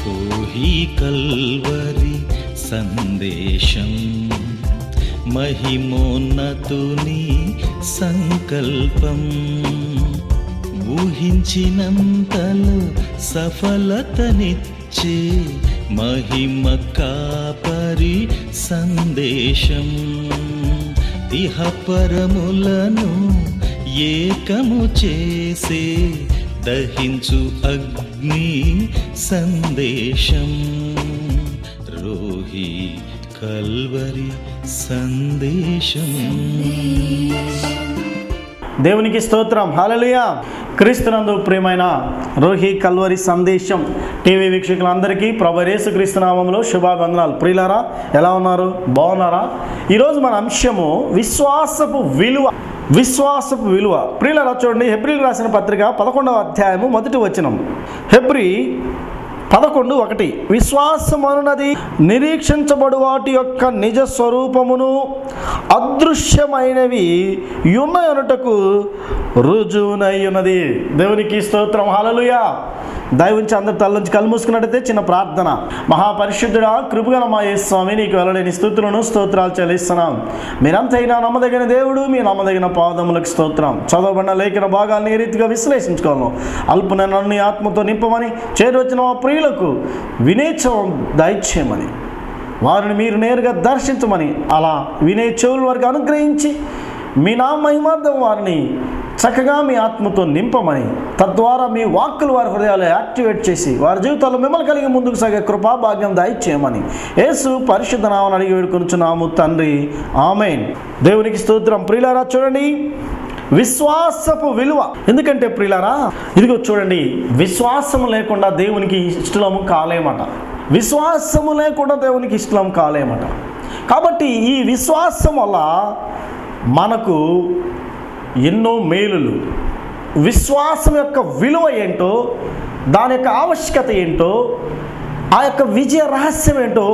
Rohi Calvary సందేశం, మహిమోన్నతుని సంకల్పం, ఊహించినంతలో సఫలతనిచ్చే మహిమ కాపరి సందేశం, ఇహపరములను ఏకము చేసే దహించు అగ్ని సందేశం, రోహి కల్వరి సందేశం. దేవునికి స్తోత్రం. హల్లెలూయా. క్రీస్తునందు ప్రియమైన రోహి కల్వరి సందేశం టీవీ వీక్షకులందరికీ ప్రభు యేసుక్రీస్తు నామములో శుభావందనాలు. ప్రియులారా, ఎలా ఉన్నారు? బాగున్నారా? ఈరోజు మన అంశము విశ్వాసపు విలువ. విశ్వాసపు విలువ. ప్రియులారా, చూడండి, హెబ్రీయులకు రాసిన పత్రిక 11వ అధ్యాయము 1వ వచనం. హెబ్రీ 11:1 విశ్వాసమనున్నది నిరీక్షించబడు వాటి యొక్క నిజ స్వరూపమును అదృశ్యమైనవి యున్నయనుటకు రుజువునై ఉన్నది. దేవునికి స్తోత్రం. హల్లెలూయా. దయవుంచి అందరి తల నుంచి కళ్ళు మూసుకున్నట్టయితే చిన్న ప్రార్థన. మహాపరిశుద్ధుడా, కృపగల మా యేసు స్వామి, నీకు వెళ్ళలేని స్తుతులను స్తోత్రాలు చెల్లిస్తున్నాం. మీరంతైనా నమ్మదగిన దేవుడు, మీ నమ్మదగిన పాదములకు స్తోత్రం. చదవబడిన లేఖన భాగాలను ఏ రీతిగా విశ్లేషించుకోవాలో అల్పన నన్ను ఆత్మతో నింపమని, చేరొచ్చిన మా ప్రియులకు వినేచవం దయచేయమని, వారిని మీరు నేరుగా దర్శించమని, అలా వినే చెవుల వారికి అనుగ్రహించి మీ నా మహిమార్థం వారిని చక్కగా మీ ఆత్మతో నింపమని, తద్వారా మీ వాక్కులు వారి హృదయాలు యాక్టివేట్ చేసి వారి జీవితాల్లో మిమ్మల్ని కలిగి ముందుకు సాగే కృపా భాగ్యం దయచేయమని యేసు పరిశుద్ధ నామమున అడిగి వేడుకొనుచున్నాము తండ్రి, ఆమేన్. దేవునికి స్తోత్రం. ప్రియులారా, చూడండి విశ్వాసపు విలువ. ఎందుకంటే ప్రియులారా, ఇదిగో చూడండి, విశ్వాసము లేకుండా దేవునికి ఇష్టలము కాలేమట. విశ్వాసము లేకుండా దేవునికి ఇష్టం కాలేమట. కాబట్టి ఈ విశ్వాసం వల్ల మనకు ఎన్నో మేలులు. విశ్వాసం యొక్క విలువ ఏంటో, దాని యొక్క ఆవశ్యకత ఏంటో, ఆ యొక్క విజయ రహస్యం ఏంటో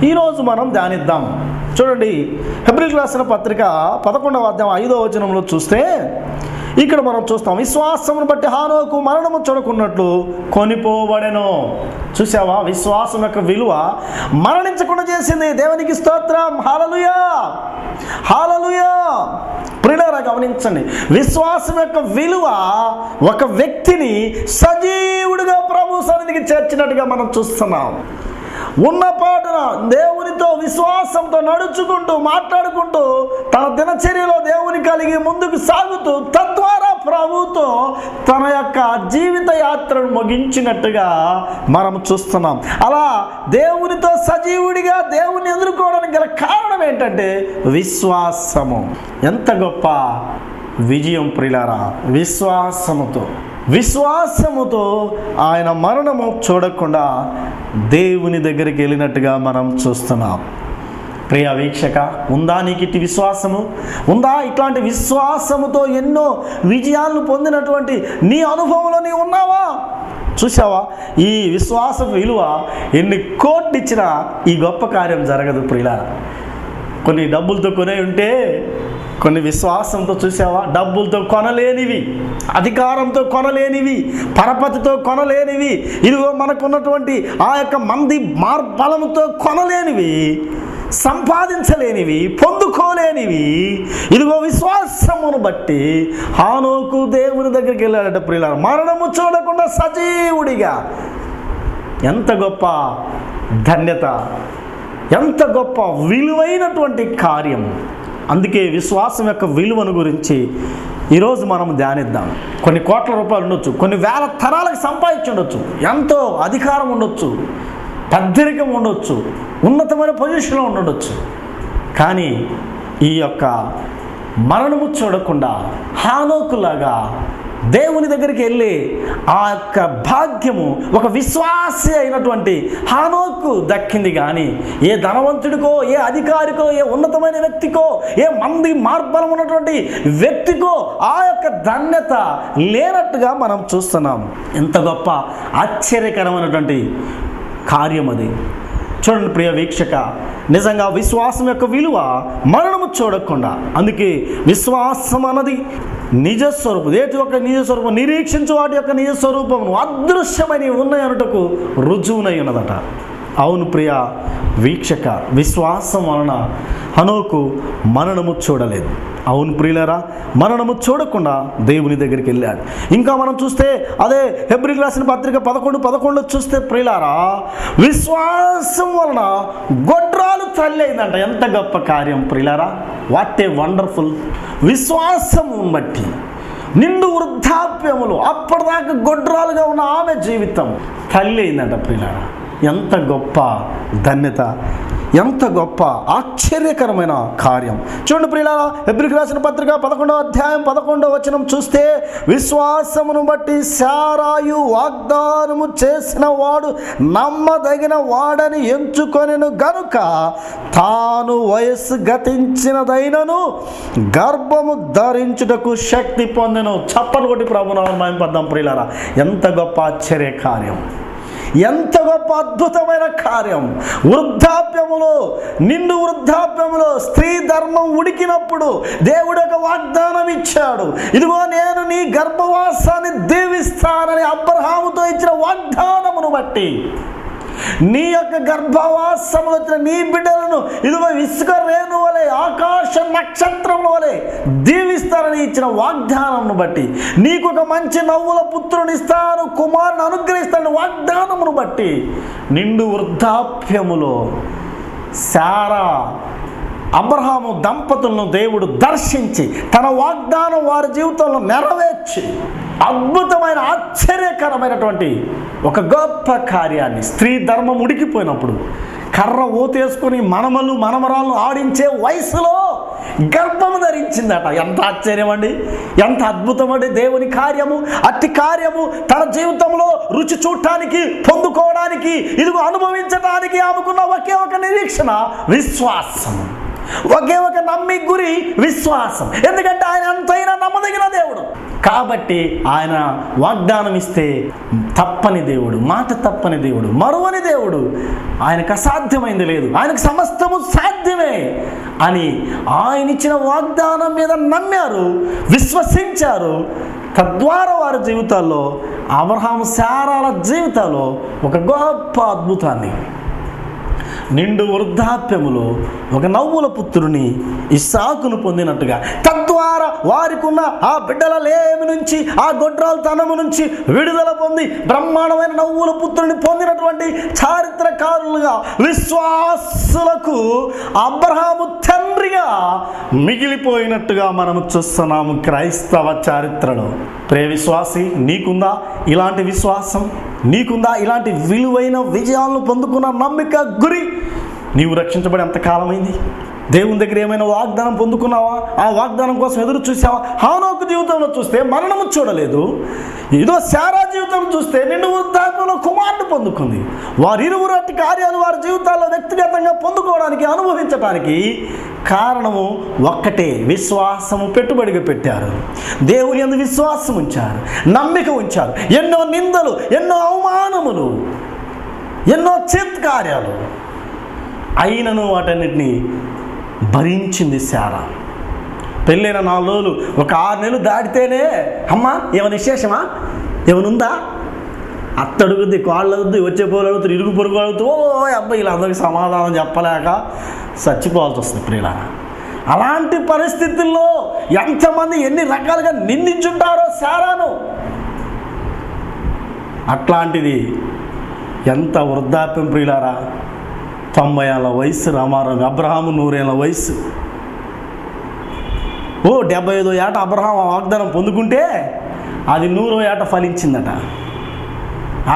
ఈరోజు మనం ధ్యానిద్దాం. చూడండి, హెబ్రీయులకు రాసిన పత్రిక 11వ అధ్యాయం 5వ వచనంలో చూస్తే ఇక్కడ మనం చూస్తాం, విశ్వాసమును బట్టి హానోకు మరణము చూడకున్నట్లు కొనిపోబడెను. చూసావా? విశ్వాసం యొక్క విలువ మరణించకుండా చేసింది. దేవునికి స్తోత్రం. హల్లెలూయా, హల్లెలూయా. ప్రియులారా, గమనించండి, విశ్వాసం యొక్క విలువ ఒక వ్యక్తిని సజీవుడిగా ప్రభు సన్నిధికి చేర్చినట్టుగా మనం చూస్తున్నాం. ఉన్నపాటున దేవునితో విశ్వాసంతో నడుచుకుంటూ మాట్లాడుకుంటూ తన దినచర్యలో దేవుని కలిగి ముందుకు సాగుతూ తద్వారా ప్రభుతో తన యొక్క జీవిత యాత్రను ముగించినట్టుగా మనం చూస్తున్నాం. అలా దేవునితో సజీవుడిగా దేవుని ఎదుర్కోవడానికి గల కారణం ఏంటంటే విశ్వాసము. ఎంత గొప్ప విజయం ప్రియులారా! విశ్వాసముతో ఆయన మరణము చూడకుండా దేవుని దగ్గరికి వెళ్ళినట్టుగా మనం చూస్తున్నాం. ప్రియ వీక్షక, ఉందా నీకు ఇట్టి విశ్వాసము? ఉందా? ఇట్లాంటి విశ్వాసముతో ఎన్నో విజయాలను పొందినటువంటి నీ అనుభవంలో నీవు ఉన్నావా? చూసావా? ఈ విశ్వాస విలువ ఎన్ని కోట్లు ఇచ్చినా ఈ గొప్ప కార్యం జరగదు ప్రియులారా. కొన్ని డబ్బులతో కొనే ఉంటే, కొన్ని విశ్వాసంతో చూసావా, డబ్బులతో కొనలేనివి, అధికారంతో కొనలేనివి, పరపతితో కొనలేనివి, ఇదిగో మనకున్నటువంటి ఆ యొక్క మంది మార్బలముతో కొనలేనివి, సంపాదించలేనివి, పొందుకోలేనివి, ఇదిగో విశ్వాసమును బట్టి హానోకు దేవుని దగ్గరికి వెళ్ళాడట ప్రియులారా, మరణము చూడకుండా సజీవుడిగా. ఎంత గొప్ప ధన్యత, ఎంత గొప్ప విలువైనటువంటి కార్యం. అందుకే విశ్వాసం యొక్క విలువను గురించి ఈరోజు మనం ధ్యానిద్దాం. కొన్ని కోట్ల రూపాయలు ఉండొచ్చు, కొన్ని వేల తరాలకు సంపాదించి ఉండొచ్చు, ఎంతో అధికారం ఉండొచ్చు, పెద్దరికం ఉండొచ్చు, ఉన్నతమైన పొజిషన్లో ఉండొచ్చు. కానీ ఈ యొక్క మరణము చూడకుండా హానోకులాగా దేవుని దగ్గరికి వెళ్ళి ఆ యొక్క భాగ్యము ఒక విశ్వాసి అయినటువంటి హానోకు దక్కింది. కానీ ఏ ధనవంతుడికో, ఏ అధికారికో, ఏ ఉన్నతమైన వ్యక్తికో, ఏ మంది మార్బలం ఉన్నటువంటి వ్యక్తికో ఆ యొక్క ధన్యత లేనట్టుగా మనం చూస్తున్నాం. ఎంత గొప్ప ఆశ్చర్యకరమైనటువంటి కార్యం అది. చూడండి ప్రియ వీక్షక, నిజంగా విశ్వాసం యొక్క విలువ మరణము చూడకుండా. అందుకే విశ్వాసం అన్నది నిజస్వరూపం, ఏటి యొక్క నిజస్వరూపం, నిరీక్షించు వాటి యొక్క నిజస్వరూపమును అదృశ్యమని ఉన్నాయనుటకు రుజువునై ఉన్నదట. అవును ప్రియ వీక్షక, విశ్వాసం వలన హనోకు మరణము చూడలేదు. అవును ప్రియులారా, మరణము చూడకుండా దేవుని దగ్గరికి వెళ్ళాడు. ఇంకా మనం చూస్తే అదే హెబ్రీయులకు రాసిన పత్రిక 11:11 చూస్తే ప్రియులారా, విశ్వాసం వలన గొడ్రాలు తల్లి అయిందంట. ఎంత గొప్ప కార్యం ప్రియులారా, వాట్ ఏ వండర్ఫుల్. విశ్వాసము బట్టి నిండు వృద్ధాప్యములు అప్పటిదాకా గొడ్రాలుగా ఉన్న ఆమె జీవితం తల్లి అయిందంట ప్రియులారా. ఎంత గొప్ప ధన్యత, ఎంత గొప్ప ఆశ్చర్యకరమైన కార్యం. చూడండి ప్రియులారా, హెబ్రీయులకు రాసిన పత్రిక 11:11 చూస్తే, విశ్వాసమును బట్టి శారాయు వాగ్దానము చేసిన వాడు నమ్మదగిన వాడని ఎంచుకొనెను గనుక తాను వయస్సు గతించినదైనను గర్భము ధరించుటకు శక్తి పొందెను. చప్పలు కొట్టి ప్రభునామమున మహిమపడదాం ప్రియులారా. ఎంత గొప్ప ఆశ్చర్య కార్యం, ఎంత గొప్ప అద్భుతమైన కార్యం. వృద్ధాప్యములో, నిండు వృద్ధాప్యములో స్త్రీ ధర్మం ఉడికినప్పుడు దేవుడు ఒక వాగ్దానం ఇచ్చాడు. ఇదిగో నేను నీ గర్భవాసాన్ని దీవిస్తానని అబ్రహాముతో ఇచ్చిన వాగ్దానమును బట్టి నీ యొక్క గర్భవాసములో వచ్చిన నీ బిడ్డలను ఇదిగో ఇసుక రేణు వలె, ఆకాశ నక్షత్రముల వలె దీవిస్తారని ఇచ్చిన వాగ్దానమును బట్టి, నీకు ఒక మంచి నవ్వుల పుత్రుని ఇస్తాను, కుమారుని అనుగ్రహిస్తాను వాగ్దానమును బట్టి నిండు వృద్ధాప్యములో శారా అబ్రహాము దంపతులను దేవుడు దర్శించి తన వాగ్దానం వారి జీవితంలో నెరవేర్చి అద్భుతమైన ఆశ్చర్యకరమైనటువంటి ఒక గొప్ప కార్యాన్ని, స్త్రీ ధర్మం ఉడికిపోయినప్పుడు కర్ర ఊతేసుకొని మనమలు మనమరాలను ఆడించే వయసులో గర్భము ధరించిందట. ఎంత ఆశ్చర్యం అండి, ఎంత అద్భుతం అండి దేవుని కార్యము. అట్టి కార్యము తన జీవితంలో రుచి చూడటానికి, పొందుకోవడానికి, ఇదిగో అనుభవించడానికి ఆమెకున్న ఒకే ఒక నిరీక్షణ విశ్వాసము, ఒకే ఒక నమ్మి గురి విశ్వాసం. ఎందుకంటే ఆయన ఎంతైనా నమ్మదగిన దేవుడు కాబట్టి ఆయన వాగ్దానం ఇస్తే తప్పని దేవుడు, మాట తప్పని దేవుడు, మరువని దేవుడు. ఆయనకు అసాధ్యమైంది లేదు, ఆయనకు సమస్తము సాధ్యమే అని ఆయన ఇచ్చిన వాగ్దానం మీద నమ్మారు, విశ్వసించారు. తద్వారా వారి జీవితాల్లో, అబ్రహాము శారాల జీవితాల్లో ఒక గొప్ప అద్భుతాన్ని, నిండు వృద్ధాప్యములో ఒక నవ్వుల పుత్రుని ఇస్సాకును పొందినట్టుగా, తద్వారా వారికి ఉన్న ఆ బిడ్డల లేమి నుంచి, ఆ గొడ్రాల తనము నుంచి విడుదల పొంది బ్రహ్మాండమైన నవ్వుల పుత్రుని పొందినటువంటి చారిత్రకారులుగా, విశ్వాసులకు అబ్రహాము తండ్రిగా మిగిలిపోయినట్టుగా మనము చూస్తున్నాము క్రైస్తవ చరిత్రలో. ప్రియ విశ్వాసి, నీకుందా ఇలాంటి విశ్వాసం? నీకుందా ఇలాంటి విలువైన విజయాలను పొందుకున్న నమ్మిక, గురి? నీవు రక్షించబడి ఎంతకాలమైంది? దేవుని దగ్గర ఏమైనా వాగ్దానం పొందుకున్నావా? ఆ వాగ్దానం కోసం ఎదురు చూసావా? హనోకు జీవితంలో చూస్తే మరణము చూడలేదు. ఏదో శారా జీవితం చూస్తే నిండు వృద్ధాప్యంలో కుమారుడు పొందుకుంది. వారిరువురు అట్టి కార్యాలు వారి జీవితాల్లో వ్యక్తిగతంగా పొందుకోవడానికి, అనుభవించడానికి కారణము ఒక్కటే, విశ్వాసము పెట్టుబడిగా పెట్టారు. దేవుని యందు విశ్వాసం ఉంచారు, నమ్మిక ఉంచారు. ఎన్నో నిందలు, ఎన్నో అవమానములు, ఎన్నో చిత్కార్యాలు అయినను వాటన్నిటినీ భరించింది శారా. పెళ్ళైన 4 రోజులు, ఒక 6 నెలలు దాటితేనే అమ్మా ఏమైనా విశేషమా, ఏమనుందా, అత్తడుగుద్ది, కాళ్ళు అడుగుద్ది, వచ్చే పోలు అడుగుతారు, ఇరుగు పొరుగు అడుగుతూ, ఓ అబ్బాయి వీళ్ళందరికీ సమాధానం చెప్పలేక చచ్చిపోవాల్సి వస్తుంది ప్రియులారా. అలాంటి పరిస్థితుల్లో ఎంతమంది ఎన్ని రకాలుగా నిందించుంటారో శారాను. అట్లాంటిది ఎంత వృద్ధాప్యం ప్రియులారా. 90 ఏళ్ళ వయసు రామారావు, అబ్రహాము 100 ఏళ్ళ వయసు. 75వ ఏట అబ్రహాం వాగ్దానం పొందుకుంటే అది 100వ ఏట ఫలించిందట.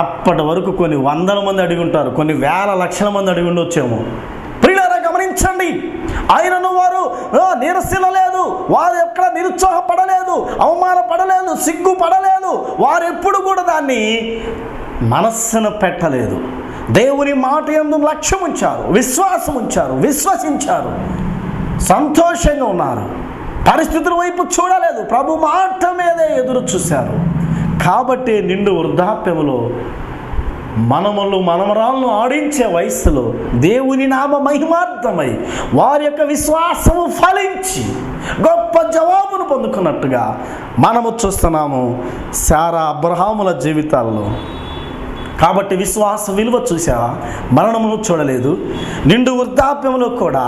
అప్పటి వరకు కొన్ని 100ల మంది అడిగి ఉంటారు, కొన్ని వేల లక్షల మంది అడిగి ఉండొచ్చేమో. ప్రియులారా గమనించండి, ఆయనను వారు నిరసనలేదు, వారు ఎక్కడ నిరుత్సాహపడలేదు, అవమానపడలేదు, సిగ్గుపడలేదు. వారు ఎప్పుడు కూడా దాన్ని మనస్సును పెట్టలేదు. దేవుని మాట యందు లక్ష్యం ఉంచారు, విశ్వాసం ఉంచారు, విశ్వసించారు, సంతోషంగా ఉన్నారు. పరిస్థితుల వైపు చూడలేదు, ప్రభు మాట మీదే ఎదురు చూశారు. కాబట్టి నిండు వృద్ధాప్యములో మనమలు మనమరాలను ఆడించే వయస్సులో దేవుని నామ మహిమార్థమై వారి యొక్క విశ్వాసము ఫలించి గొప్ప జవాబును పొందుకున్నట్టుగా మనము చూస్తున్నాము శారా అబ్రహాముల జీవితాల్లో. కాబట్టి విశ్వాస విలువ చూసావా? మరణమును చూడలేదు. నిండు వృద్ధాప్యంలో కూడా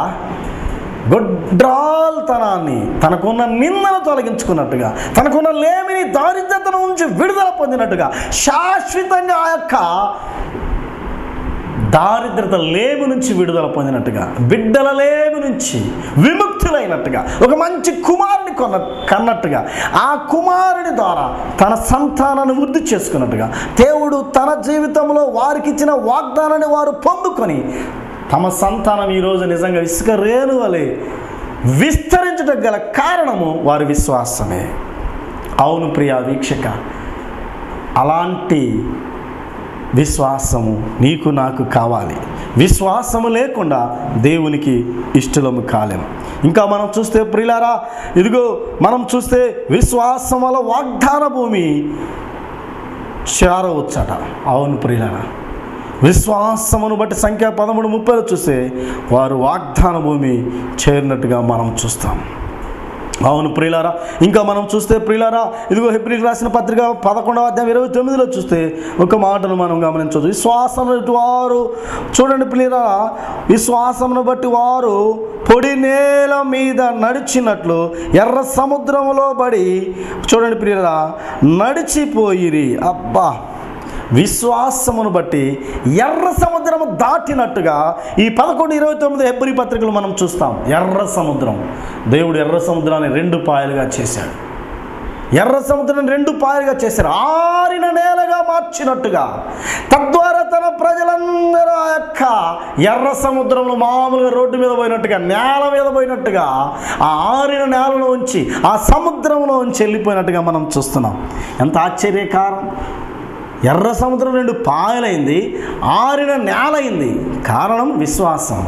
గొడ్రాల్తనాన్ని, తనకున్న నిందను తొలగించుకున్నట్టుగా, తనకున్న లేమిని దారిద్రతను నుంచి విడుదల పొందినట్టుగా, శాశ్వతంగా ఆ యొక్క దారిద్రత లేమి నుంచి విడుదల పొందినట్టుగా, బిడ్డల లేమి నుంచి విముక్తులైనట్టుగా, ఒక మంచి కుమారుని కన్నట్టుగా, ఆ కుమారుని ద్వారా తన సంతానాన్ని వృద్ధి చేసుకున్నట్టుగా, దేవుడు తన జీవితంలో వారికి ఇచ్చిన వాగ్దానాన్ని వారు పొందుకొని తమ సంతానం ఈరోజు నిజంగా ఇసుక రేణు వలె విస్తరించడం గల కారణము వారి విశ్వాసమే. అవును ప్రియ వీక్షక, అలాంటి విశ్వాసము నీకు నాకు కావాలి. విశ్వాసము లేకుండా దేవునికి ఇష్టలము కాలేము. ఇంకా మనం చూస్తే ప్రియులారా, ఇదిగో మనం చూస్తే విశ్వాసం వల్ల వాగ్దాన భూమి చేరవచ్చట. అవును ప్రియులారా, విశ్వాసమును బట్టి సంఖ్య 13:30 చూస్తే వారు వాగ్దాన భూమి చేరినట్టుగా మనం చూస్తాం. అవును ప్రియులారా, ఇంకా మనం చూస్తే ప్రియులారా, ఇదిగో హెబ్రీయులకు రాసిన పత్రిక 11వ అధ్యాయం 29లో చూస్తే ఒక మాటను మనం గమనించవచ్చు. విశ్వాసమును బట్టి వారు, చూడండి ప్రియులారా, విశ్వాసమును బట్టి వారు పొడి నేల మీద నడిచినట్లు ఎర్ర సముద్రములో పడి, చూడండి ప్రియులారా, నడిచిపోయిరి. అబ్బా, విశ్వాసమును బట్టి ఎర్ర సముద్రము దాటినట్టుగా ఈ 11:29 హెబ్రీ పత్రికలు మనం చూస్తాం. ఎర్ర సముద్రం, దేవుడు ఎర్ర సముద్రాన్ని 2 పాయలుగా చేశాడు. ఎర్ర సముద్రాన్ని 2 పాయలుగా చేశారు, ఆరిన నేలగా మార్చినట్టుగా. తద్వారా తన ప్రజలందరూ ఆ యొక్క ఎర్ర సముద్రంలో మామూలుగా రోడ్డు మీద పోయినట్టుగా, నేల మీద పోయినట్టుగా, ఆ ఆరిన నేలలో ఉంచి ఆ సముద్రంలో ఉంచి వెళ్ళిపోయినట్టుగా మనం చూస్తున్నాం. ఎంత ఆశ్చర్యకారం! ఎర్ర సముద్రం 2 పాయలైంది, ఆరిన నేలైంది. కారణం విశ్వాసం.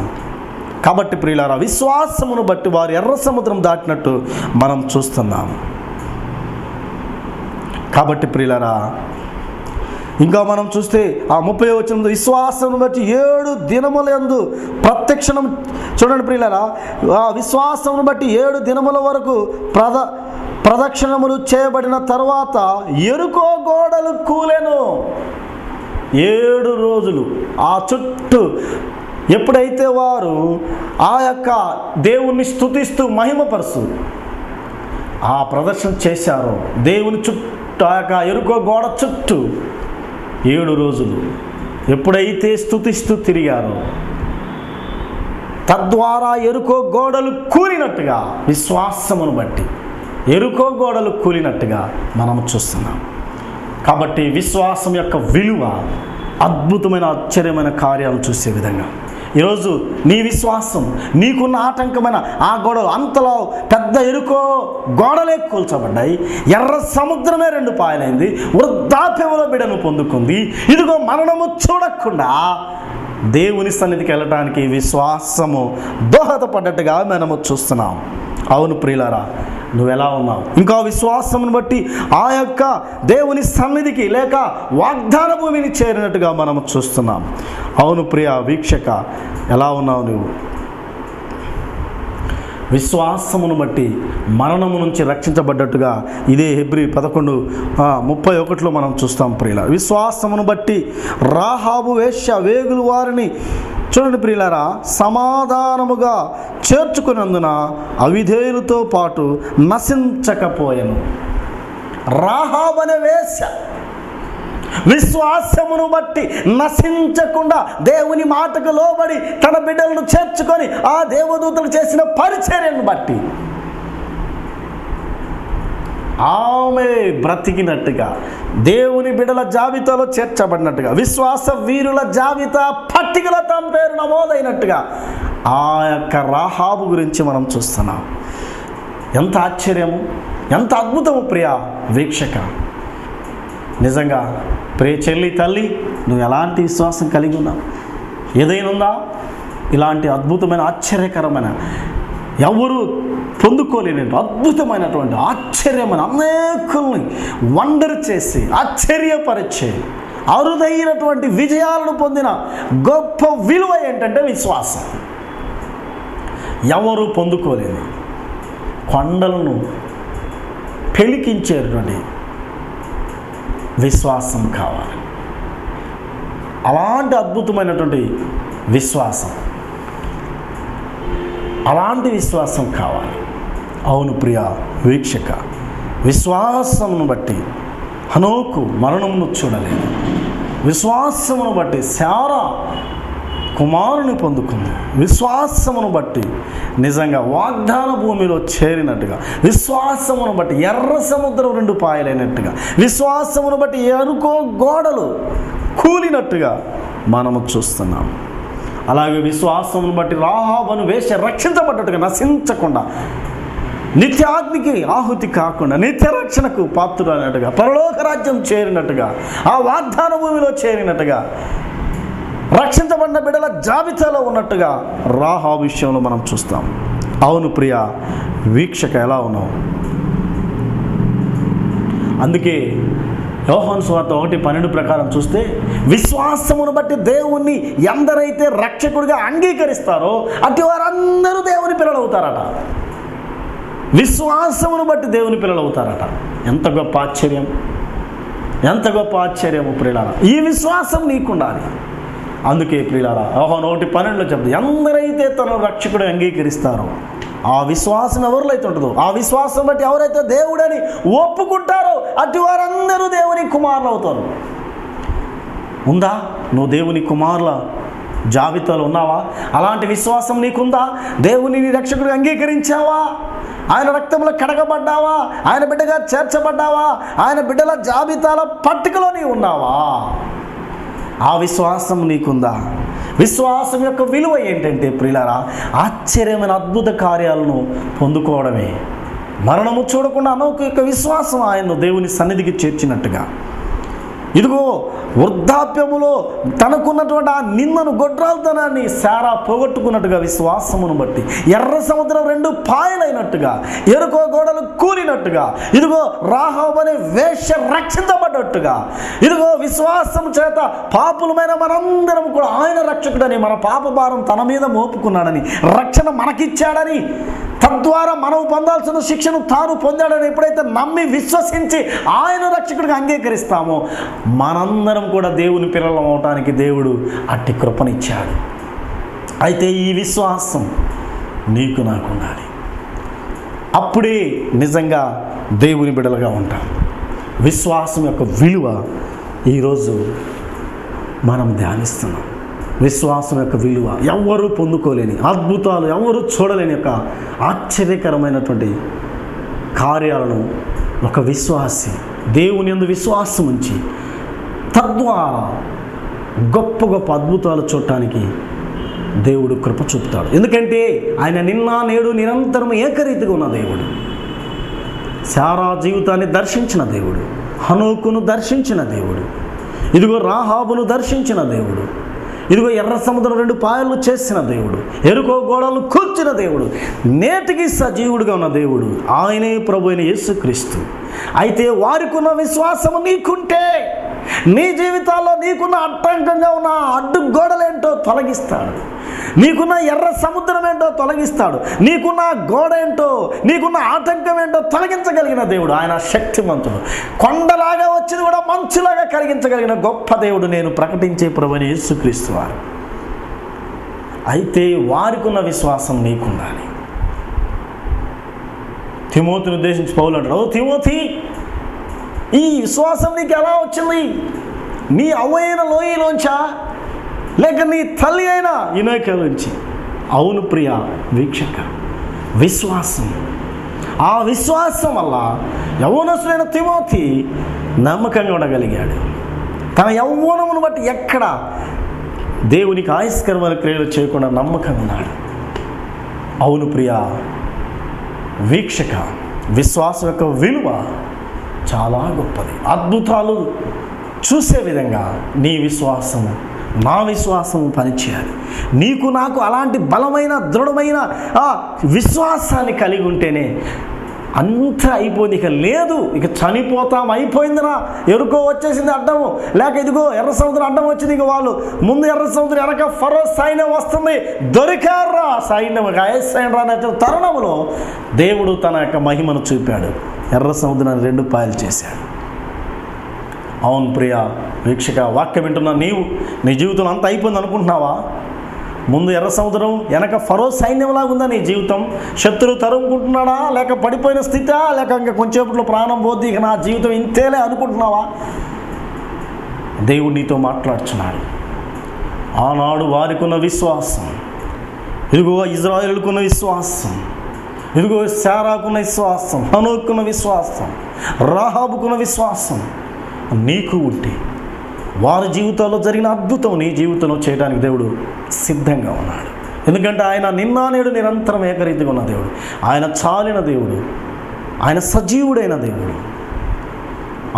కాబట్టి ప్రియులారా, విశ్వాసమును బట్టి వారు ఎర్ర సముద్రం దాటినట్టు మనం చూస్తున్నాం. కాబట్టి ప్రియులారా, ఇంకా మనం చూస్తే ఆ 30వ వచనంలో విశ్వాసమును బట్టి 7 దినములందు ప్రత్యక్షణం, చూడండి ప్రియులారా, ఆ విశ్వాసమును బట్టి 7 దినముల వరకు ప్రదక్షిణములు చేయబడిన తర్వాత ఎరుకో గోడలు కూలెను. 7 రోజులు ఆ చుట్టూ ఎప్పుడైతే వారు ఆ యొక్క దేవుణ్ణి స్తుతిస్తూ మహిమపరుస్తూ ఆ ప్రదర్శన చేశారో, దేవుని చుట్టూ ఆ యొక్క ఎరుకో గోడ చుట్టూ 7 రోజులు ఎప్పుడైతే స్తుతిస్తూ తిరిగారో, తద్వారా ఎరుకో గోడలు కూలినట్టుగా, విశ్వాసమును బట్టి ఎరుకో గోడలు కూలినట్టుగా మనం చూస్తున్నాం. కాబట్టి విశ్వాసం యొక్క విలువ అద్భుతమైన ఆశ్చర్యమైన కార్యాలు చూసే విధంగా ఈరోజు నీ విశ్వాసం, నీకున్న ఆటంకమైన ఆ గోడలు, అంతలో పెద్ద ఎరుకో గోడలే కూల్చబడ్డాయి, ఎర్ర సముద్రమే 2 పాయలైంది, వృద్ధాప్యంలో బిడ్డను పొందుకుంది. ఇదిగో మరణము చూడకుండా దేవుని సన్నిధికి వెళ్ళడానికి విశ్వాసము దోహదపడ్డట్టుగా మనము చూస్తున్నాం. అవును ప్రియులారా, నువ్వెలా ఉన్నావు? ఇంకా విశ్వాసమును బట్టి ఆ యొక్క దేవుని సన్నిధికి లేక వాగ్దాన భూమిని చేరినట్టుగా మనం చూస్తున్నాం. అవును ప్రియ వీక్షక, ఎలా ఉన్నావు నువ్వు? విశ్వాసమును బట్టి మరణము నుంచి రక్షించబడ్డట్టుగా ఇదే హెబ్రీ 11:31లో మనం చూస్తాం ప్రియుల. విశ్వాసమును బట్టి రాహాబు వేశ్య వేగులు వారిని, చూడండి ప్రియులారా, సమాధానముగా చేర్చుకున్నందున అవిధేయులతో పాటు నశించకపోయెను. రాహాబు అనే వేశ్య విశ్వాసమును బట్టి నశించకుండా దేవుని మాటకు లోబడి తన బిడ్డలను చేర్చుకొని ఆ దేవదూతలు చేసిన పరిచర్యను బట్టి ఆమె బ్రతికినట్టుగా, దేవుని బిడ్డల జాబితాలో చేర్చబడినట్టుగా, విశ్వాస వీరుల జాబితా పట్టికలో తమ పేరు నమోదైనట్టుగా ఆ యొక్క రాహాబు గురించి మనం చూస్తున్నాం. ఎంత ఆశ్చర్యము, ఎంత అద్భుతము ప్రియ వీక్షక. నిజంగా ప్రియ చెల్లి, తల్లి, నువ్వు ఎలాంటి విశ్వాసం కలిగి ఉన్నావు? ఏదైనా ఉందా ఇలాంటి అద్భుతమైన ఆశ్చర్యకరమైన, ఎవరు పొందుకోలేని అద్భుతమైనటువంటి ఆశ్చర్యమైన, అనేకుల్ని వండర్ చేసి ఆశ్చర్యపరిచే అరుదైనటువంటి విజయాలను పొందిన గొప్ప విలువ ఏంటంటే విశ్వాసం. ఎవరు పొందుకోలేని కొండలను పెలికించేటువంటి విశ్వాసం కావాలి. అలాంటి అద్భుతమైనటువంటి విశ్వాసం, అలాంటి విశ్వాసం కావాలి. అవును ప్రియ వీక్షక, విశ్వాసమును బట్టి హనోకు మరణమును చూడలేదు. విశ్వాసమును బట్టి శారా కుమారుని పొందుకుంది. విశ్వాసమును బట్టి నిజంగా వాగ్దాన భూమిలో చేరినట్టుగా, విశ్వాసమును బట్టి ఎర్ర సముద్రం 2 పాయలైనట్టుగా, విశ్వాసమును బట్టి ఎరుకో గోడలు కూలినట్టుగా మనము చూస్తున్నాం. అలాగే విశ్వాసమును బట్టి రాహాబును వేశ్య రక్షించబడ్డట్టుగా, నశించకుండా, నిత్యాగ్నికి ఆహుతి కాకుండా, నిత్య రక్షణకు పాత్రులైనట్టుగా, పరలోక రాజ్యం చేరినట్టుగా, ఆ వాగ్దాన భూమిలో చేరినట్టుగా, రక్షించబడిన బిడ్డల జాబితాలో ఉన్నట్టుగా రాహాబు విషయంలో మనం చూస్తాం. అవును ప్రియ వీక్షక, ఎలా ఉన్నావు? అందుకే యోహాను సువార్త 1:12 ప్రకారం చూస్తే, విశ్వాసమును బట్టి దేవుణ్ణి ఎందరైతే రక్షకుడిగా అంగీకరిస్తారో అటు వారందరూ దేవుని పిల్లలు అవుతారట. విశ్వాసమును బట్టి దేవుని పిల్లలు అవుతారట. ఎంత గొప్ప ఆశ్చర్యం, ఎంత గొప్ప ఆశ్చర్యము ప్రియులారా! ఈ విశ్వాసం నీకుండాలి. అందుకే ప్రియులారా యోహాను 1:12 చెప్తుంది, ఎందరైతే తన రక్షకుడు అంగీకరిస్తారో, ఆ విశ్వాసం ఎవరిలో అయితే ఉంటుందో, ఆ విశ్వాసం బట్టి ఎవరైతే దేవుడని ఒప్పుకుంటారో అటు వారందరూ దేవుని కుమారులు అవుతారు. ఉందా? నువ్వు దేవుని కుమారుల జాబితాలో ఉన్నావా? అలాంటి విశ్వాసం నీకుందా? దేవుని నీ రక్షకుడిగా అంగీకరించావా? ఆయన రక్తంలో కడగబడ్డావా? ఆయన బిడ్డగా చేర్చబడ్డావా? ఆయన బిడ్డల జాబితాల పట్టికలో నీవు ఉన్నావా? ఆ విశ్వాసం నీకుందా? విశ్వాసం యొక్క విలువ ఏంటంటే ప్రియులారా, ఆశ్చర్యమైన అద్భుత కార్యాలను పొందుకోవడమే. మరణము చూడకుండా అనొక యొక్క విశ్వాసం ఆయన్ను దేవుని సన్నిధికి చేర్చినట్టుగా, ఇదిగో వృద్ధాప్యములో తనకున్నటువంటి ఆ నిందను, గొడ్రాల్తనాన్ని శారా పోగొట్టుకున్నట్టుగా, విశ్వాసమును బట్టి ఎర్ర సముద్రం 2 పాయలైనట్టుగా, ఎరుకో గోడలు కూలినట్టుగా, ఇదిగో రాహాబు అనే వేశ్య రక్షించబడ్డట్టుగా, ఇదిగో విశ్వాసం చేత పాపులమైన మనందరం కూడా ఆయన రక్షకుడని, మన పాప భారం తన మీద మోపుకున్నాడని, రక్షణ మనకిచ్చాడని, తద్వారా మనం పొందాల్సిన శిక్షను తాను పొందాడని ఎప్పుడైతే నమ్మి విశ్వసించి ఆయన రక్షకుడిగా అంగీకరిస్తామో, మనందరం కూడా దేవుని పిల్లలం అవటానికి దేవుడు అట్టి కృపనిచ్చాడు. అయితే ఈ విశ్వాసం నీకు నాకు ఉండాలి. అప్పుడే నిజంగా దేవుని బిడ్డలుగా ఉంటాం. విశ్వాసం యొక్క విలువ ఈరోజు మనం ధ్యానిస్తున్నాం. విశ్వాసం యొక్క విలువ ఎవరు పొందుకోలేని అద్భుతాలు, ఎవరు చూడలేని యొక్క ఆశ్చర్యకరమైనటువంటి కార్యాలను ఒక విశ్వాసి దేవుని యందు విశ్వాసం ఉంచి తద్వారా గొప్ప గొప్ప అద్భుతాలు చూడటానికి దేవుడు కృప చూపుతాడు. ఎందుకంటే ఆయన నిన్న నేడు నిరంతరం ఏకరీతిగా ఉన్న దేవుడు. శారా జీవితాన్ని దర్శించిన దేవుడు, హనోకును దర్శించిన దేవుడు, ఇదిగో రాహాబును దర్శించిన దేవుడు, ఇదిగో ఎర్ర సముద్రం 2 పాయలు చేసిన దేవుడు, ఎరుకో గోడలు కూర్చిన దేవుడు, నేటికి సజీవుడిగా ఉన్న దేవుడు ఆయనే ప్రభు అయిన యేసుక్రీస్తు. అయితే వారికి ఉన్న విశ్వాసము నీకుంటే, నీ జీవితాల్లో నీకున్న అడ్డంకంగా ఉన్న అడ్డు గోడలేంటో తొలగిస్తాడు. నీకున్న ఎర్ర సముద్రం ఏంటో తొలగిస్తాడు. నీకున్న గోడ ఏంటో, నీకున్న ఆటంకం ఏంటో తొలగించగలిగిన దేవుడు ఆయన శక్తిమంతుడు. కొండలాగా వచ్చింది కూడా మంచులాగా కలిగించగలిగిన గొప్ప దేవుడు నేను ప్రకటించే ప్రభువైన యేసుక్రీస్తు వారు. అయితే వారికి ఉన్న విశ్వాసం నీకుండాలి. తిమోతిని ఉద్దేశించి పౌలు అంటాడు, ఓ తిమోతి, ఈ విశ్వాసం నీకు ఎలా వచ్చింది? నీ అవ్వైన లోయలోంచా, లేక నీ తల్లి అయిన ఇనోకేలోంచి? అవును ప్రియ వీక్షక, విశ్వాసం. ఆ విశ్వాసం వల్ల యవ్వనస్తుడైన తిమోతి నమ్మకంగా ఉండగలిగాడు. తన యవ్వనమును బట్టి ఎక్కడ దేవునికి ఆయస్కరమైన క్రియలు చేయకుండా నమ్మకంగా ఉన్నాడు. అవును ప్రియ వీక్షక, విశ్వాసం యొక్క విలువ చాలా గొప్పది. అద్భుతాలు చూసే విధంగా నీ విశ్వాసము, నా విశ్వాసము పనిచేయాలి. నీకు నాకు అలాంటి బలమైన దృఢమైన విశ్వాసాన్ని కలిగి ఉంటేనే అంతా అయిపోయింది, ఇక లేదు, ఇక చనిపోతాం, అయిపోయిందిరా, ఎరుకో వచ్చేసింది అడ్డము, లేక ఇదిగో ఎర్ర సముద్రం అడ్డం వచ్చింది, ఇక వాళ్ళు ముందు ఎర్ర సముద్రం వెనక ఫరో సైన్యం వస్తుంది, దొరికారా సైన్యం అనే తరుణంలో దేవుడు తన యొక్క మహిమను చూపాడు, ఎర్ర సముద్రాన్ని 2 పాయలు చేశాడు. అవును ప్రియ వీక్షక, వాక్యం వింటున్నా నీవు నీ జీవితం అంతా అయిపోయింది అనుకుంటున్నావా? ముందు ఎర్ర సముద్రం వెనక ఫరో సైన్యంలాగా ఉందా నీ జీవితం? శత్రువు తరుముకుంటున్నాడా, లేక పడిపోయిన స్థితా, లేక ఇంకా కొంచెంసేపట్లో ప్రాణం పోద్ది, ఇక నా జీవితం ఇంతేలే అనుకుంటున్నావా? దేవుడు నీతో మాట్లాడుచున్నాడు. ఆనాడు వారికున్న విశ్వాసం, ఇదిగో ఇజ్రాయేలుకున్న విశ్వాసం, ఇదిగో శారాకున్న విశ్వాసం, హనోకున్న విశ్వాసం, రాహాబుకున్న విశ్వాసం నీకు ఉంటే వారి జీవితాల్లో జరిగిన అద్భుతం నీ జీవితంలో చేయడానికి దేవుడు సిద్ధంగా ఉన్నాడు. ఎందుకంటే ఆయన నిన్న నేడు నిరంతరం ఏకరీతిగా ఉన్న దేవుడు, ఆయన చాలిన దేవుడు, ఆయన సజీవుడైన దేవుడు.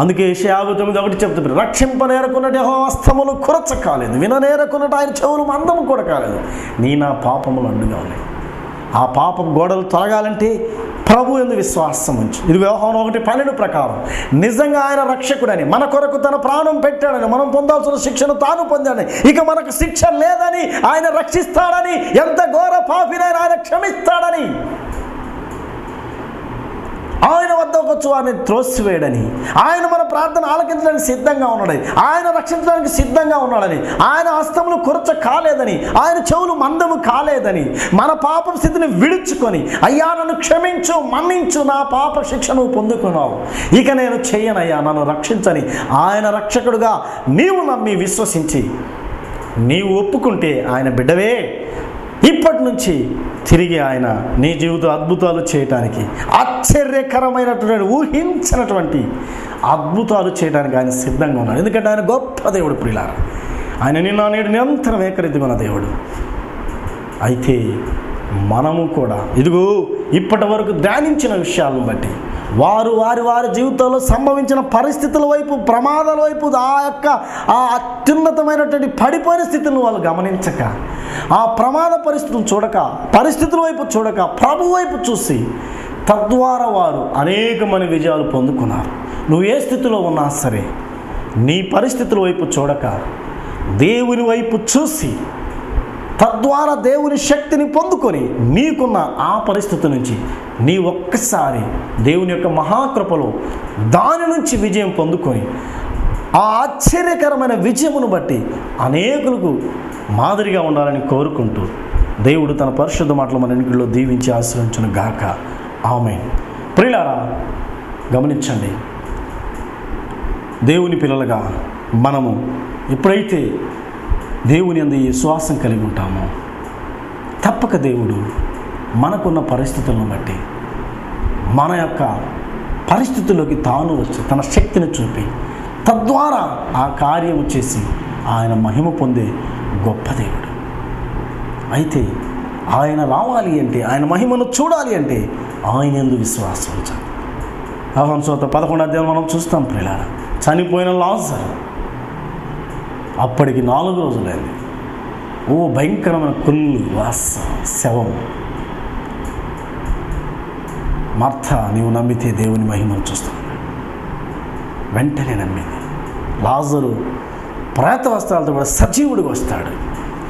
అందుకే యెషయా 59:1 చెప్తున్నాడు, రక్షింపనేరకున్నట్టు యెహోవా హస్తములు కురచ కాలేదు, విననేరకున్నట్టు ఆయన చెవులు మందము కూడా కాలేదు, నీ నా పాపములు అడ్డుగా ఉన్నాయి. ఆ పాపం గోడలు తొలగాలంటే ప్రభు యందు విశ్వాసం ఉంచి, ఇది యోహాను 1:12 ప్రకారం నిజంగా ఆయన రక్షకుడని, మన కొరకు తన ప్రాణం పెట్టాడని, మనం పొందాల్సిన శిక్షను తాను పొందాడని, ఇక మనకు శిక్ష లేదని, ఆయన రక్షిస్తాడని, ఎంత ఘోర పాపినైనా ఆయన క్షమిస్తాడని, ఆయన వద్దకు వచ్చి వారిని త్రోసివేయడని, ఆయన మన ప్రార్థన ఆలకించడానికి సిద్ధంగా ఉన్నాడని, ఆయన రక్షించడానికి సిద్ధంగా ఉన్నాడని, ఆయన హస్తములు కురచ కాలేదని, ఆయన చెవులు మందము కాలేదని, మన పాపం స్థితిని విడుచుకొని, అయ్యా నన్ను క్షమించు, మన్నించు, నా పాప శిక్ష నువ్వు పొందుకున్నావు, ఇక నేను చెయ్యనయ్యా, నన్ను రక్షించని ఆయన రక్షకుడుగా నీవు నమ్మి విశ్వసించి నీవు ఒప్పుకుంటే ఆయన బిడ్డవే. ఇప్పటి నుంచి తిరిగి ఆయన నీ జీవిత అద్భుతాలు చేయటానికి, ఆశ్చర్యకరమైనటువంటి ఊహించినటువంటి అద్భుతాలు చేయడానికి ఆయన సిద్ధంగా ఉన్నాడు. ఎందుకంటే ఆయన గొప్ప దేవుడు ప్రియులారా, ఆయన నిన్న నేడు నిరంతరం ఏకరీతిగా ఉన్న దేవుడు. అయితే మనము కూడా ఇదిగో ఇప్పటి వరకు ధ్యానించిన విషయాలను బట్టి వారి జీవితంలో సంభవించిన పరిస్థితుల వైపు, ప్రమాదాల వైపు, ఆ అత్యున్నతమైనటువంటి పడిపోయిన స్థితిని వాళ్ళు గమనించక, ఆ ప్రమాద పరిస్థితుల వైపు చూడక ప్రభు వైపు చూసి, తద్వారా వారు అనేకమైన విజయాలు పొందుకున్నారు. నువ్వు ఏ స్థితిలో ఉన్నా సరే నీ పరిస్థితుల వైపు చూడక దేవుని వైపు చూసి, తద్వారా దేవుని శక్తిని పొందుకొని నీకున్న ఆ పరిస్థితి నుంచి నీ ఒక్కసారి దేవుని యొక్క మహాకృపలో దాని నుంచి విజయం పొందుకొని, ఆ ఆశ్చర్యకరమైన విజయమును బట్టి అనేకులకు మాదిరిగా ఉండాలని కోరుకుంటూ దేవుడు తన పరిశుద్ధ మాటలు మన ఇంట్లో దీవించి ఆశీర్వదించును గాక. ఆమేన్. ప్రియులారా గమనించండి, దేవుని పిల్లలుగా మనము ఎప్పుడైతే దేవుని యందు విశ్వాసం కలిగి ఉంటామో, తప్పక దేవుడు మనకున్న పరిస్థితులను బట్టి మన యొక్క పరిస్థితుల్లోకి తాను వచ్చి తన శక్తిని చూపి, తద్వారా ఆ కార్యం చేసి ఆయన మహిమ పొందే గొప్ప దేవుడు. అయితే ఆయన రావాలి అంటే, ఆయన మహిమను చూడాలి అంటే ఆయన యందు విశ్వాసం ఉంచాలి. యోహాను సువార్త 11వ అధ్యాయం మనం చూస్తాం ప్రియులారా, చనిపోయిన లాజరు అప్పటికి 4 రోజులైంది. భయంకరమైన కుళ్ళు శవం. మార్త, నీవు నమ్మితే దేవుని మహిమను చూస్తాను. వెంటనే నమ్మింది. లాజరు ప్రేత వస్త్రాలతో కూడా సజీవుడికి వస్తాడు.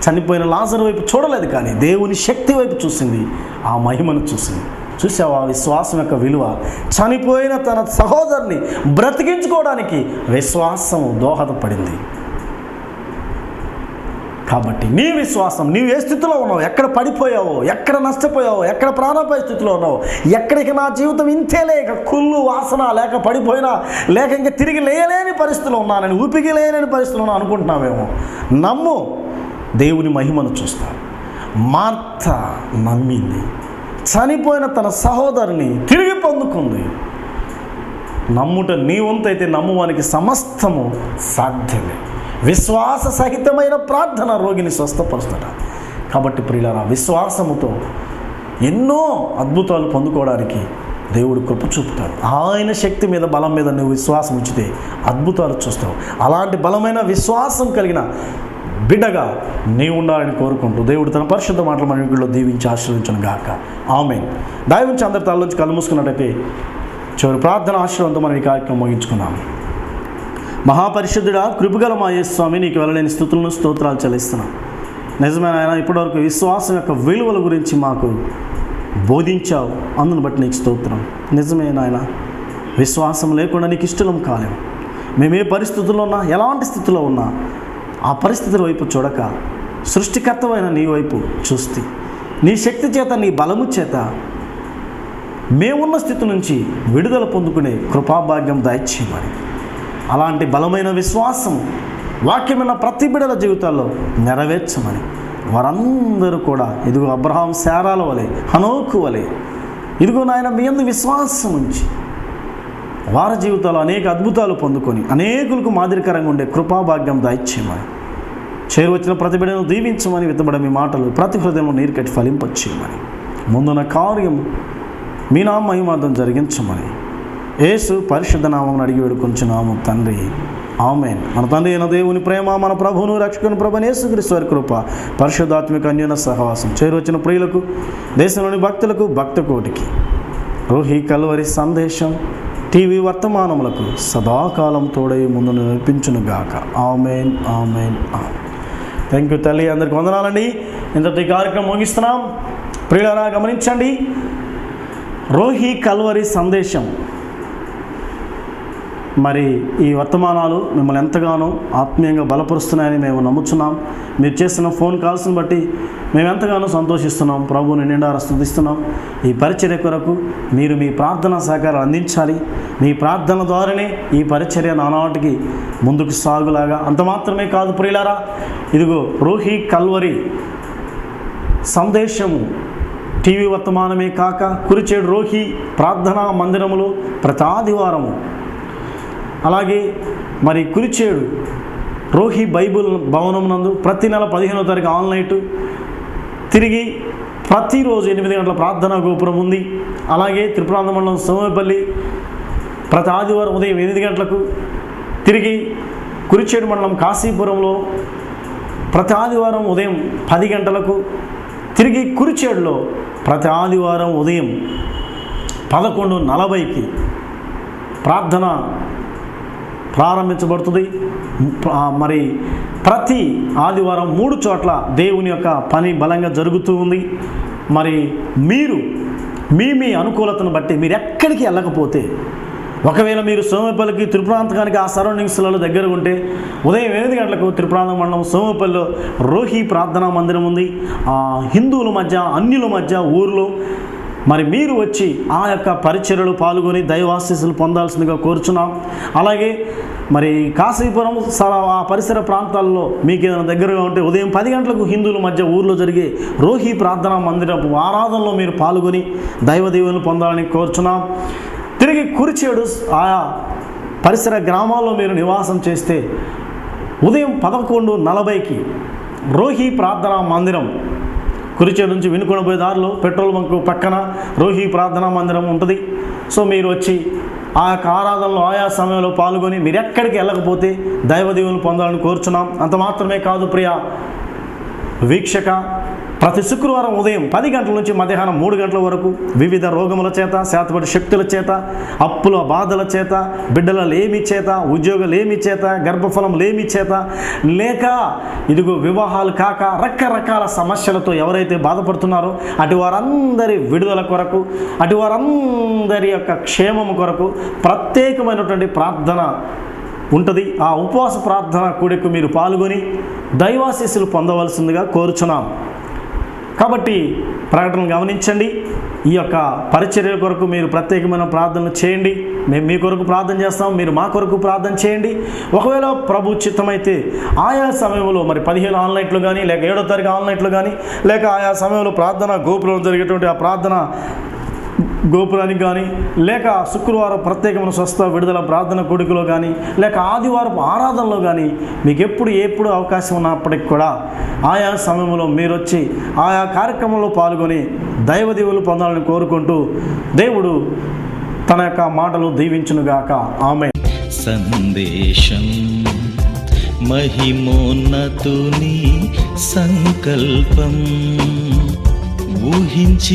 చనిపోయిన లాజరు వైపు చూడలేదు, కానీ దేవుని శక్తి వైపు చూసింది, ఆ మహిమను చూసింది. చూసావా విశ్వాసం యొక్క విలువ? చనిపోయిన తన సహోదరుని బ్రతికించుకోవడానికి విశ్వాసం దోహదపడింది. కాబట్టి నీ విశ్వాసం, నీవు ఏ స్థితిలో ఉన్నావు, ఎక్కడ పడిపోయావో, ఎక్కడ నష్టపోయావో, ఎక్కడ ప్రాణాపాయ స్థితిలో ఉన్నావు, ఎక్కడికి నా జీవితం ఇంతేలే, ఇక కుళ్ళు వాసన, లేక పడిపోయినా, లేక ఇంకా తిరిగి లేయలేని పరిస్థితిలో ఉన్నానని, ఊపికి లేని పరిస్థితిలో ఉన్నా అనుకుంటున్నావేమో, నమ్ము, దేవుని మహిమను చూస్తాను. మార్త నమ్మింది, చనిపోయిన తన సహోదరుని తిరిగి పొందుకుంది. నమ్ముట నీ వంతైతే నమ్మువానికి సమస్తము సాధ్యమే. విశ్వాస సహితమైన ప్రార్థన రోగిని స్వస్థపరుస్తాడు. కాబట్టి ప్రియులారా, విశ్వాసముతో ఎన్నో అద్భుతాలు పొందుకోవడానికి దేవుడు కృప చూపుతాడు. ఆయన శక్తి మీద, బలం మీద నువ్వు విశ్వాసం ఉంచితే అద్భుతాలు చూస్తావు. అలాంటి బలమైన విశ్వాసం కలిగిన బిడ్డగా నీవు ఉండాలని కోరుకుంటూ దేవుడు తన పరిశుద్ధ మాటల మన ఇంట్లో దీవించి ఆశీర్వదించను గాక. ఆమేన్. దయవుంచి అందరి తలలోంచి కళ్ళు మూసుకున్నట్టయితే చివరి ప్రార్థన ఆశీర్వాదంతో మనం ఈ కార్యక్రమం ముగించుకున్నాం. మహాపరిశుద్ధుడా, కృపగల మా యేసు స్వామి, నీకు వెళ్ళలేని స్తుతులను స్తోత్రాలు చెల్లిస్తున్నాం. నిజమైన ఆయన ఇప్పటివరకు విశ్వాసం యొక్క విలువల గురించి మాకు బోధించావు, అందును బట్టి నీకు స్తోత్రం. నిజమైన ఆయన విశ్వాసం లేకుండా నీకు ఇష్టం కాలేము. మేము ఏ పరిస్థితుల్లో ఉన్నా, ఎలాంటి స్థితిలో ఉన్నా ఆ పరిస్థితుల వైపు చూడక సృష్టికర్తమైన నీ వైపు చూస్తే నీ శక్తి చేత, నీ బలము చేత మేమున్న స్థితి నుంచి విడుదల పొందుకునే కృపాభాగ్యం దయచేయమని, అలాంటి బలమైన విశ్వాసం వాక్యమైన ప్రతి బిడ్డల జీవితాల్లో నెరవేర్చమని, వారందరూ కూడా ఇదిగో అబ్రహాం శారాల వలె, హనోకు వలె ఇదిగో నాయన మీ యందు విశ్వాసం ఉంచి వారి జీవితాల్లో అనేక అద్భుతాలు పొందుకొని అనేకులకు మాదిరికరంగా ఉండే కృపాభాగ్యం దయచేయమని, చేరువచ్చిన ప్రతి బిడ్డను దీవించమని, విత్తబడే మీ మాటలు ప్రతి హృదయంలో నీరు కట్టి ఫలింపచేయమని, ముందున్న కార్యం మీ నామ మహిమార్థం జరిగించమని యేసు పరిశుద్ధ నామం అడిగి వేడుకొంచున్నాము తండ్రి. ఆమేన్. మన తండ్రి అయిన దేవుని ప్రేమ, మన ప్రభువును రక్షకుని ప్రభువైన యేసుక్రీస్తు వారి కృప, పరిశుద్ధాత్మిక అన్యోన్య సహవాసం, చేరువచ్చిన ప్రియులకు, దేశంలోని భక్తులకు, భక్త కోటికి, రోహి కల్వరి సందేశం టీవీ వర్తమానములకు సదాకాలం తోడై ముందు నడిపించునుగాక. ఆమేన్, ఆమేన్, ఆమేన్. థ్యాంక్ యూ తల్లి. అందరికి వందనాలండి. ఇంతటి ఈ కార్యక్రమం ముగిస్తున్నాం. ప్రియులారా గమనించండి, రోహి కల్వరి సందేశం మరి ఈ వర్తమానాలు మిమ్మల్ని ఎంతగానో ఆత్మీయంగా బలపరుస్తున్నాయని మేము నమ్ముచున్నాం. మీరు చేస్తున్న ఫోన్ కాల్స్ని బట్టి మేము ఎంతగానో సంతోషిస్తున్నాం. ప్రభువుని నిండారా స్తుతిస్తున్నాం. ఈ పరిచర్య కొరకు మీరు మీ ప్రార్థనా సహకారం అందించాలి. మీ ప్రార్థన ద్వారానే ఈ పరిచర్య నానాటికి ముందుకు సాగులాగా. అంత మాత్రమే కాదు ప్రియులారా, ఇదిగో రోహి కల్వరి సందేశము టీవీ వర్తమానమే కాక కురిచేడు రోహి ప్రార్థనా మందిరములో ప్రతి ఆదివారము, అలాగే మరి కురిచేడు రోహి బైబుల్ భవనం నందు ప్రతి నెల 15వ తారీఖు ఆన్లైన్, తిరిగి ప్రతిరోజు 8 గంటల ప్రార్థనా గోపురం ఉంది. అలాగే త్రిపురాంత మండలం సోమేపల్లి ప్రతి ఆదివారం ఉదయం 8 గంటలకు, తిరిగి కురిచేడు మండలం కాశీపురంలో ప్రతి ఆదివారం ఉదయం 10 గంటలకు, తిరిగి కురిచేడులో ప్రతి ఆదివారం ఉదయం 11:40కి ప్రార్థన ప్రారంభించబడుతుంది. మరి ప్రతి ఆదివారం 3 చోట్ల దేవుని యొక్క పని బలంగా జరుగుతూ ఉంది. మరి మీరు మీ అనుకూలతను బట్టి మీరు ఎక్కడికి వెళ్ళకపోతే, ఒకవేళ మీరు సోమేపల్లికి, త్రిపురాంతకానికి ఆ సరౌండింగ్స్లలో దగ్గర ఉంటే ఉదయం 8 గంటలకు త్రిపురాంత మండలం సోమేపల్లిలో రోహి ప్రార్థనా మందిరం ఉంది. హిందువుల మధ్య, అన్యుల మధ్య ఊరిలో మరి మీరు వచ్చి ఆ యొక్క పరిచర్యలు పాల్గొని దైవాశీస్సులు పొందాల్సిందిగా కోరుచున్నాం. అలాగే మరి కాశీపురం ఆ పరిసర ప్రాంతాల్లో మీకు ఏదైనా దగ్గరగా ఉంటే ఉదయం 10 గంటలకు హిందువుల మధ్య ఊర్లో జరిగే రోహి ప్రార్థనా మందిరపు ఆరాధనలో మీరు పాల్గొని దైవదేవులను పొందాలని కోరుచున్నాం. తిరిగి కురిచేడు ఆయా పరిసర గ్రామాల్లో మీరు నివాసం చేస్తే ఉదయం 11:40కి రోహి ప్రార్థనా మందిరం కురిచేడు నుంచి వినుకొండ పోయే దారిలో పెట్రోల్ బంక్ పక్కన రోహి ప్రార్థనా మందిరం ఉంటుంది. సో మీరు వచ్చి ఆ యొక్క ఆరాధనలో ఆయా సమయంలో పాల్గొని మీరు ఎక్కడికి వెళ్ళకపోతే దైవదేవులను పొందాలని కోరుచున్నాం. అంత మాత్రమే కాదు ప్రియ వీక్షక, ప్రతి శుక్రవారం ఉదయం 10 గంటల నుంచి మధ్యాహ్నం 3 గంటల వరకు వివిధ రోగముల చేత, శాతపడి శక్తుల చేత, అప్పుల బాధల చేత, బిడ్డల లేమి చేత, ఉద్యోగ లేమి చేత, గర్భఫలం లేమి చేత, లేక ఇదిగో వివాహాలు కాక రకరకాల సమస్యలతో ఎవరైతే బాధపడుతున్నారో అటు వారందరి విడుదల కొరకు, అటు వారందరి యొక్క క్షేమము కొరకు ప్రత్యేకమైనటువంటి ప్రార్థన ఉంటుంది. ఆ ఉపవాస ప్రార్థన కూడికు మీరు పాల్గొని దైవాశీస్సులు పొందవలసిందిగా కోరుచున్నాం. కాబట్టి ప్రకటనలు గమనించండి. ఈ యొక్క పరిచర్య కొరకు మీరు ప్రత్యేకమైన ప్రార్థనలు చేయండి. మేము మీ కొరకు ప్రార్థన చేస్తాం, మీరు మా కొరకు ప్రార్థన చేయండి. ఒకవేళ ప్రభు చిత్తమైతే ఆయా సమయంలో మరి 15 ఆన్లైన్లో కానీ, లేక 7వ తారీఖు ఆన్లైన్లో కానీ, లేక ఆయా సమయంలో ప్రార్థన గోపురం జరిగేటువంటి ఆ ప్రార్థన గోపురానికి కానీ, లేక శుక్రవారం ప్రత్యేకమైన స్వస్థ విడుదల ప్రార్థన కూడికలో కానీ, లేక ఆదివారం ఆరాధనలో కానీ మీకు ఎప్పుడు అవకాశం ఉన్నప్పటికి కూడా ఆయా సమయంలో మీరు వచ్చి ఆయా కార్యక్రమంలో పాల్గొని దైవదేవులు పొందాలని కోరుకుంటూ దేవుడు తన యొక్క మాటలు దీవించునుగాక. ఆమేన్. సందేశం మహిమోన్నతుని సంకల్పం ఊహించి